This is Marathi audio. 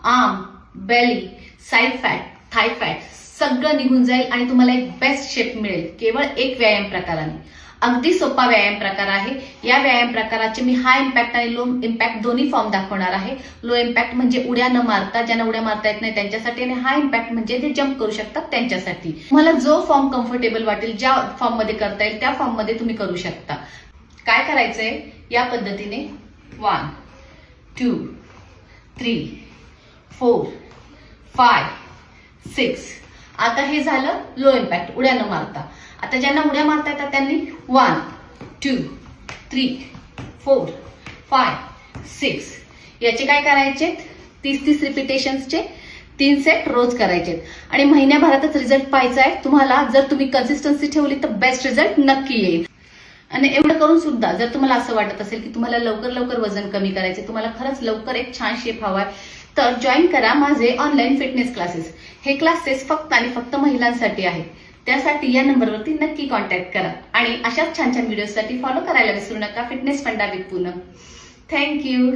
आर्म, बेली, साइड फॅट, थाय फॅट सगळं निघून जाईल आणि तुम्हाला एक बेस्ट शेप मिळेल केवळ एक व्यायाम प्रकाराने. अगदी सोपा व्यायाम प्रकार आहे. या व्यायाम प्रकाराचे मी हाय इम्पॅक्ट आणि लो इम्पॅक्ट दोन्ही फॉर्म दाखवणार आहे. लो इम्पॅक्ट म्हणजे उड्या न मारता, ज्यांना उड्या मारता येत नाही त्यांच्यासाठी, आणि हाय इम्पॅक्ट म्हणजे जे जम्प करू शकतात त्यांच्यासाठी. तुम्हाला जो फॉर्म कम्फर्टेबल वाटेल, ज्या फॉर्म मध्ये करता येईल त्या फॉर्म मध्ये तुम्ही करू शकता. काय करायचंय या पद्धतीने 1 2 3 4 5 6. आता हे झालं लो इम्पॅक्ट, उड्या न मारता. आता ज्यांना उड्या मारता येतात त्यांनी 1 2 3 4 5 6 याचे काय करायचे, 30 रिपिटेशन्सचे 3 सेट रोज करायचे आणि महिन्याभरातच रिझल्ट पाहायचा आहे तुम्हाला. जर तुम्ही कन्सिस्टन्सी ठेवली तर बेस्ट रिझल्ट नक्की येईल. आणि एवढं करून सुद्धा जर तुम्हाला असं वाटत असेल की तुम्हाला लवकर वजन कमी करायचे, तुम्हाला खरंच लवकर एक छान शेप हवाय, तर जॉईन करा माझे ऑनलाईन फिटनेस क्लासेस. हे क्लासेस फक्त आणि फक्त महिलांसाठी आहेत. त्यासाठी या नंबरवरती नक्की कॉन्टॅक्ट करा आणि अशाच छान छान व्हिडिओसाठी फॉलो करायला विसरू नका. फिटनेस फंडा विथ पूनम. थँक्यू.